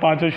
5